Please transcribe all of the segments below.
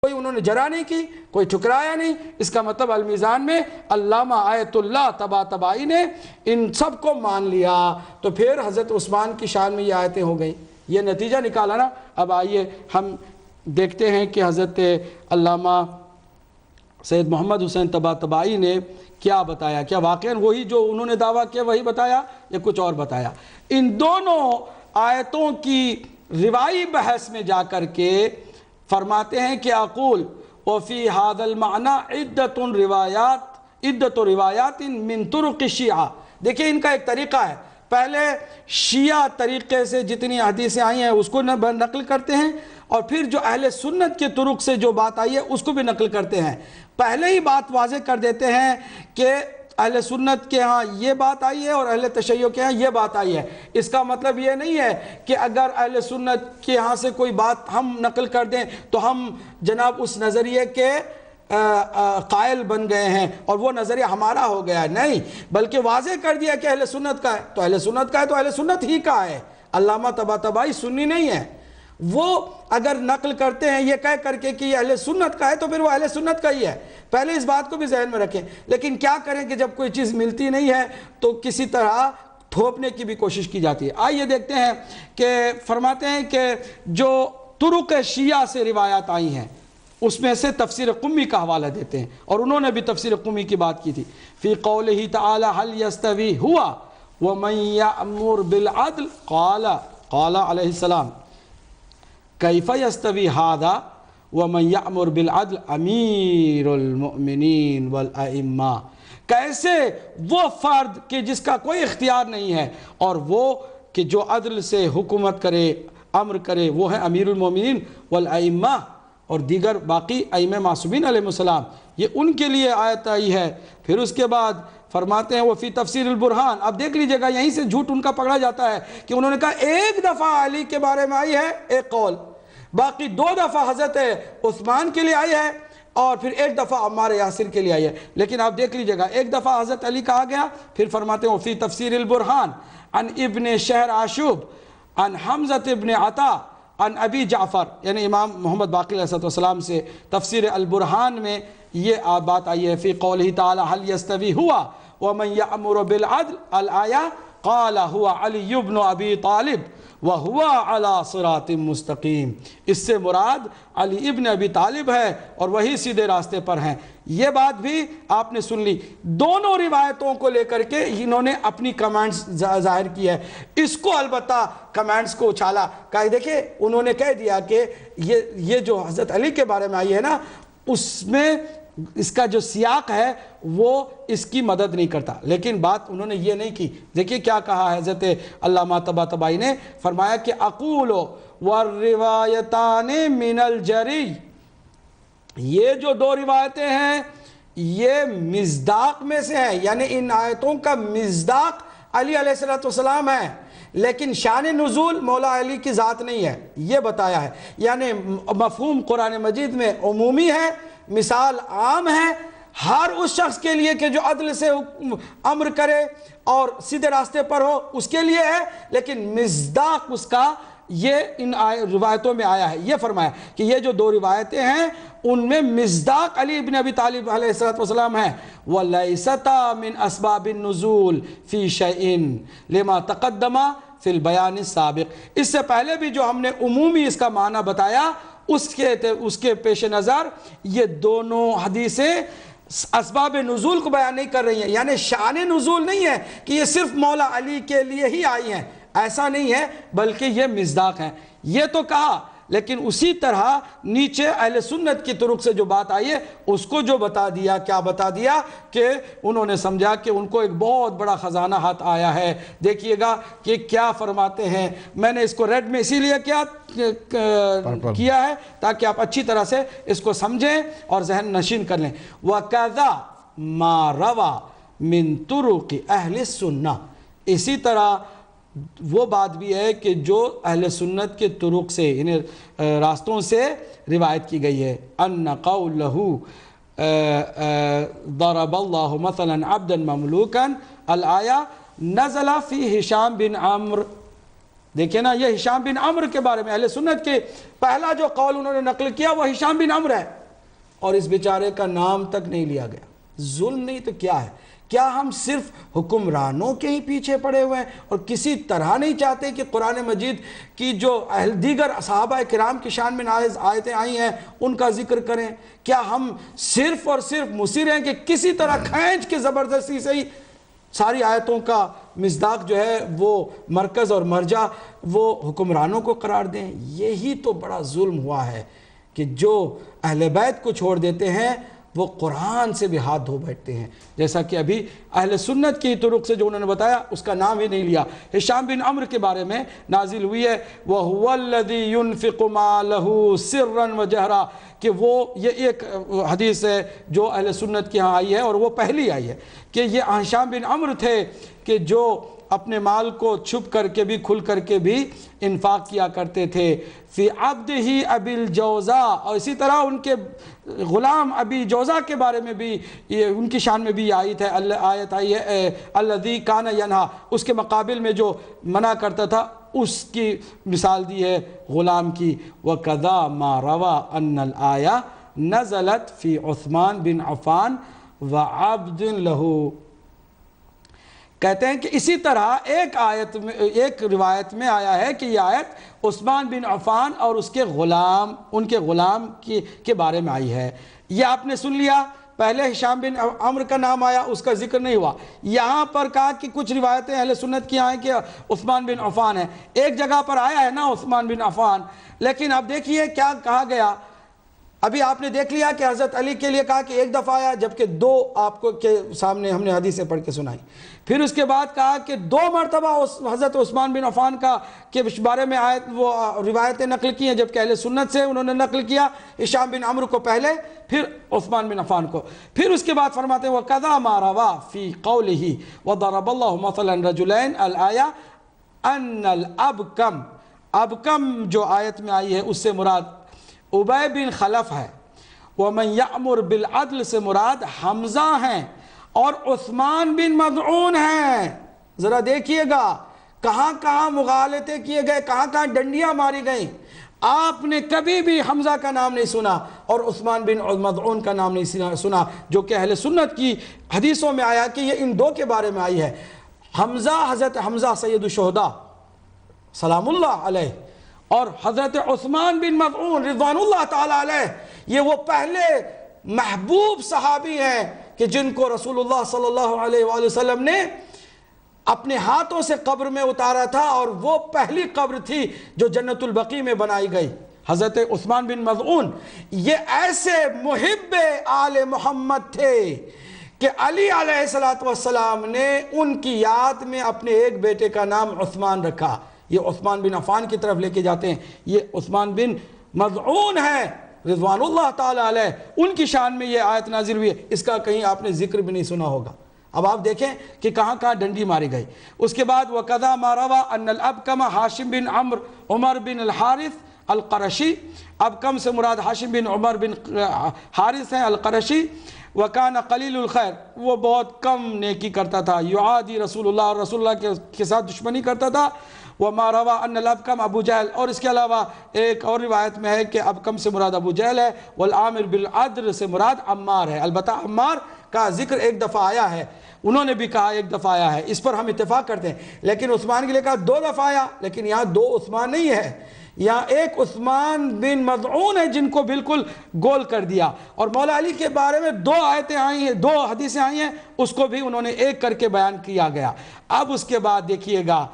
کوئی انہوں نے جرا نہیں کی، کوئی ٹھکرایا نہیں۔ اس کا مطلب المیزان میں علامہ آیت اللہ طباطبائی نے ان سب کو مان لیا، تو پھر حضرت عثمان کی شان میں یہ آیتیں ہو گئیں، یہ نتیجہ نکالا نا۔ اب آئیے ہم دیکھتے ہیں کہ حضرت علامہ سید محمد حسین طباطبائی نے کیا بتایا، کیا واقعاً وہی جو انہوں نے دعویٰ کیا وہی بتایا یا کچھ اور بتایا۔ ان دونوں آیتوں کی روائی بحث میں جا کر کے فرماتے ہیں کہ اقول وفی هذا المعنى عدت روایات من طرق الشیعہ۔ دیکھیں ان کا ایک طریقہ ہے، پہلے شیعہ طریقے سے جتنی حدیثیں آئی ہیں اس کو نقل کرتے ہیں، اور پھر جو اہل سنت کے طرق سے جو بات آئی ہے اس کو بھی نقل کرتے ہیں۔ پہلے ہی بات واضح کر دیتے ہیں کہ اہل سنت کے ہاں یہ بات آئی ہے اور اہل تشیع کے ہاں یہ بات آئی ہے۔ اس کا مطلب یہ نہیں ہے کہ اگر اہل سنت کے ہاں سے کوئی بات ہم نقل کر دیں تو ہم جناب اس نظریے کے قائل بن گئے ہیں اور وہ نظریہ ہمارا ہو گیا ہے، نہیں، بلکہ واضح کر دیا کہ اہل سنت کا ہے تو اہل سنت کا ہے تو اہل سنت ہی کا ہے۔ علامہ طباطبائی سنی نہیں ہے، وہ اگر نقل کرتے ہیں یہ کہہ کر کے کہ یہ اہل سنت کا ہے تو پھر وہ اہل سنت کا ہی ہے، پہلے اس بات کو بھی ذہن میں رکھیں۔ لیکن کیا کریں کہ جب کوئی چیز ملتی نہیں ہے تو کسی طرح تھوپنے کی بھی کوشش کی جاتی ہے۔ آئیے دیکھتے ہیں کہ فرماتے ہیں کہ جو طرق شیعہ سے روایات آئی ہیں اس میں سے تفسیر قمی کا حوالہ دیتے ہیں، اور انہوں نے بھی تفسیر قمی کی بات کی تھی۔ فی قولہ تعالی هل یستوی ہوا ومن یأمر بالعدل قال علیہ السلام کیف یستوی ھذا ومن یأمر بالعدل امیر المؤمنین والائمہ۔ کیسے وہ فرد کہ جس کا کوئی اختیار نہیں ہے اور وہ کہ جو عدل سے حکومت کرے، امر کرے، وہ ہے امیر المؤمنین والائمہ اور دیگر باقی ائمہ معصومین علیہ السلام، یہ ان کے لیے آیت آئی ہے۔ پھر اس کے بعد فرماتے ہیں وہ فی تفسیر البرہان۔ اب دیکھ لیجئے گا یہیں سے جھوٹ ان کا پکڑا جاتا ہے کہ انہوں نے کہا ایک دفعہ علی کے بارے میں آئی ہے ایک قول، باقی 2 دفعہ حضرت عثمان کے لیے آئی ہے اور پھر 1 دفعہ عمار یاسر کے لیے آئی ہے۔ لیکن آپ دیکھ لیجئے گا ایک دفعہ حضرت علی کہا گیا، پھر فرماتے ہیں فی تفسیر البرہان عن ابن شہر عاشوب عن حمزہ ابن عطا عن ابی جعفر، یعنی امام محمد باقر علیہ السلام سے تفسیر البرہان میں یہ بات آئی ہے فی قولہ تعالی هل یستوی ہوا ومن یأمر بالعدل الآیہ قال هو علی بن ابی طالب وَهُوَ عَلَى صِرَاطٍ مُسْتَقِيم۔ اس سے مراد علی ابن ابی طالب ہے اور وہی سیدھے راستے پر ہیں۔ یہ بات بھی آپ نے سن لی۔ دونوں روایتوں کو لے کر کے انہوں نے اپنی کمنٹس ظاہر کی ہے۔ اس کو البتہ کمنٹس کو اچھالا، کہا دیکھیں انہوں نے کہہ دیا کہ یہ جو حضرت علی کے بارے میں آئی ہے نا اس میں اس کا جو سیاق ہے وہ اس کی مدد نہیں کرتا، لیکن بات انہوں نے یہ نہیں کی۔ دیکھیے کیا کہا حضرت علامہ طباطبائی نے، فرمایا کہ اقول والروایتان من الجری، یہ جو 2 روایتیں ہیں یہ مصداق میں سے ہیں، یعنی ان آیتوں کا مصداق علی علیہ السلام ہے، لیکن شان نزول مولا علی کی ذات نہیں ہے، یہ بتایا ہے۔ یعنی مفہوم قرآن مجید میں عمومی ہے، مثال عام ہے ہر اس شخص کے لیے کہ جو عدل سے امر کرے اور سیدھے راستے پر ہو اس کے لیے ہے، لیکن مصداق اس کا یہ ان روایتوں میں آیا ہے۔ یہ فرمایا کہ یہ جو 2 روایتیں ہیں ان میں مصداق علی ابن ابی طالب علیہ السلام ہیں۔ وَلَيْسَتَا مِنْ أَسْبَابِ النُّزُولِ فِي شَيْءٍ لِمَا تَقَدَّمَ فِي الْبَيَانِ السَّابِقِ۔ اس سے پہلے بھی جو ہم نے عمومی اس کا معنی بتایا اس کے پیش نظر یہ دونوں حدیثیں اسباب نزول کو بیان نہیں کر رہی ہیں، یعنی شان نزول نہیں ہے کہ یہ صرف مولا علی کے لیے ہی آئی ہیں، ایسا نہیں ہے، بلکہ یہ مصداق ہیں۔ یہ تو کہا، لیکن اسی طرح نیچے اہل سنت کی طرق سے جو بات آئی ہے اس کو جو بتا دیا، کیا بتا دیا کہ انہوں نے سمجھا کہ ان کو ایک بہت بڑا خزانہ ہاتھ آیا ہے۔ دیکھیے گا کہ کیا فرماتے ہیں، میں نے اس کو ریڈ میں اسی لیے کیا ہے تاکہ آپ اچھی طرح سے اس کو سمجھیں اور ذہن نشین کر لیں۔ وَكَذَا مَا رَوَى مِن طُرُقِ أَهْلِ السُّنَّةِ، اسی طرح وہ بات بھی ہے کہ جو اہل سنت کے طرق سے یعنی راستوں سے روایت کی گئی ہے۔ ان قولہ ضرب اللہ مثلا عبدا مملوکا الآیہ نزل فی ہشام بن عمرو، دیکھیں نا، یہ ہشام بن عمرو کے بارے میں اہل سنت کے پہلا جو قول انہوں نے نقل کیا وہ ہشام بن عمرو ہے، اور اس بیچارے کا نام تک نہیں لیا گیا۔ ظلم نہیں تو کیا ہے؟ کیا ہم صرف حکمرانوں کے ہی پیچھے پڑے ہوئے ہیں اور کسی طرح نہیں چاہتے کہ قرآن مجید کی جو دیگر صحابہ کرام کی شان میں آیتیں آئی ہیں ان کا ذکر کریں؟ کیا ہم صرف اور صرف مصر ہیں کہ کسی طرح کھینچ کے زبردستی سے ہی ساری آیتوں کا مصداق جو ہے وہ مرکز اور مرجع وہ حکمرانوں کو قرار دیں؟ یہی تو بڑا ظلم ہوا ہے کہ جو اہل بیت کو چھوڑ دیتے ہیں وہ قرآن سے بھی ہاتھ دھو بیٹھتے ہیں، جیسا کہ ابھی اہل سنت کی طرق سے جو انہوں نے بتایا اس کا نام ہی نہیں لیا۔ ہشام بن عمرو کے بارے میں نازل ہوئی ہے وَهُوَ الَّذِي يُنْفِقُ مَالَهُ سِرًّا وَجَهْرًا، کہ وہ یہ ایک حدیث ہے جو اہل سنت کی ہاں آئی ہے، اور وہ پہلی آئی ہے کہ یہ ہشام بن عمرو تھے کہ جو اپنے مال کو چھپ کر کے بھی کھل کر کے بھی انفاق کیا کرتے تھے۔ فی عبدہ ابی الجوزا، اور اسی طرح ان کے غلام ابی جوزا کے بارے میں بھی یہ ان کی شان میں بھی آیت آئی ہے الذی کان ینہا، اس کے مقابل میں جو منع کرتا تھا اس کی مثال دی ہے غلام کی۔ وَکَذَا مَا رَوَى أَنَّ الْآيَةَ نَزَلَتْ فِي عثمان بن عفان وَعَبْدٍ لَهُ، کہتے ہیں کہ اسی طرح ایک روایت میں آیا ہے کہ یہ آیت عثمان بن عفان اور اس کے غلام، ان کے غلام کے بارے میں آئی ہے۔ یہ آپ نے سن لیا، پہلے ہشام بن عمرو کا نام آیا، اس کا ذکر نہیں ہوا۔ یہاں پر کہا کہ کچھ روایتیں اہل سنت کی آئیں کہ عثمان بن عفان ہے، ایک جگہ پر آیا ہے نا عثمان بن عفان، لیکن اب دیکھیے کیا کہا گیا۔ ابھی آپ نے دیکھ لیا کہ حضرت علی کے لیے کہا کہ ایک دفعہ آیا، جبکہ دو آپ کو کے سامنے ہم نے حدیثیں پڑھ کے سنائی۔ پھر اس کے بعد کہا کہ 2 مرتبہ حضرت عثمان بن عفان کے بارے میں آیت وہ روایتیں نقل کی ہیں، جبکہ اہل سنت سے انہوں نے نقل کیا ہشام بن عمرو کو پہلے، پھر عثمان بن عفان کو۔ پھر اس کے بعد فرماتے ہیں وَقَذَا مَا رَوَى فِي قَوْلِهِ وَضَرَبَ اللَّهُ مَثَلًا رَجُلَيْنِ الْآيَةَ أَنَّ الْأَبْكَمْ، ابکم جو آیت میں آئی ہے اس سے مراد عبی بن خلف ہے، وَمَنْ يَأْمُرْ بِالْعَدْلِ سے مراد حمزہ ہیں، اور عثمان بن مضعون ہیں۔ ذرا دیکھیے گا کہاں کہاں مغالطے کیے گئے، کہاں کہاں ڈنڈیاں ماری گئیں۔ آپ نے کبھی بھی حمزہ کا نام نہیں سنا اور عثمان بن مضعون کا نام نہیں سنا، جو کہ اہل سنت کی حدیثوں میں آیا کہ یہ ان 2 کے بارے میں آئی ہے۔ حمزہ، حضرت حمزہ سید الشہداء سلام اللہ علیہ، اور حضرت عثمان بن مضعون رضوان اللہ تعالی علیہ، یہ وہ پہلے محبوب صحابی ہیں کہ جن کو رسول اللہ صلی اللہ علیہ وآلہ وسلم نے اپنے ہاتھوں سے قبر میں اتارا تھا، اور وہ پہلی قبر تھی جو جنت البقیع میں بنائی گئی۔ حضرت عثمان بن مضعون یہ ایسے محب آل محمد تھے کہ علی علیہ السلام نے ان کی یاد میں اپنے ایک بیٹے کا نام عثمان رکھا۔ یہ عثمان بن عفان کی طرف لے کے جاتے ہیں، یہ عثمان بن مضعون ہے رضوان اللہ تعالی علیہ، ان کی شان میں یہ آیت نازل ہوئی ہے، اس کا کہیں آپ نے ذکر بھی نہیں سنا ہوگا۔ اب آپ دیکھیں کہ کہاں کہاں ڈنڈی ماری گئی۔ اس کے بعد وَقَذَا مَا رَوَى أَنَّ الْأَبْكَمَ حاشم بن عمر بن الحارث القرشی، ابکم سے مراد حاشم بن عمر بن حارث ہیں القرشی، وَكَانَ قَلِيلُ الْخَيْرِ، وہ بہت کم نیکی کرتا تھا، یعادی رسول اللہ، اور رسول اللہ کے ساتھ دشمنی کرتا تھا۔ وَمَا رَوَى أَنَّ الْأَبْكَمَ ابو جہل، اور اس کے علاوہ ایک اور روایت میں ہے کہ ابکم سے مراد ابو جہل ہے، وَالْعَامِرُ بِالْعَدْلِ سے مراد عمار ہے۔ البتہ عمار کا ذکر ایک دفعہ آیا ہے، انہوں نے بھی کہا ایک دفعہ آیا ہے، اس پر ہم اتفاق کرتے ہیں، لیکن عثمان کے لیے کہا 2 دفعہ آیا، لیکن یہاں 2 عثمان نہیں ہے، یہاں ایک عثمان بن مضعون ہے جن کو بالکل گول کر دیا۔ اور مولا علی کے بارے میں 2 آیتیں آئی ہیں، 2 حدیثیں آئی ہیں، اس کو بھی انہوں نے ایک کر کے بیان کیا گیا۔ اب اس کے بعد دیکھیے گا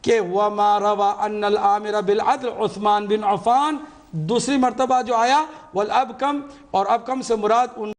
کہ وَمَا رَوَى أَنَّ الْآمِرَ بِالْعَدْلِ عثمان بن عفان، دوسری مرتبہ جو آیا، وَالْأَبْكَمْ، اور ابکم سے مراد ان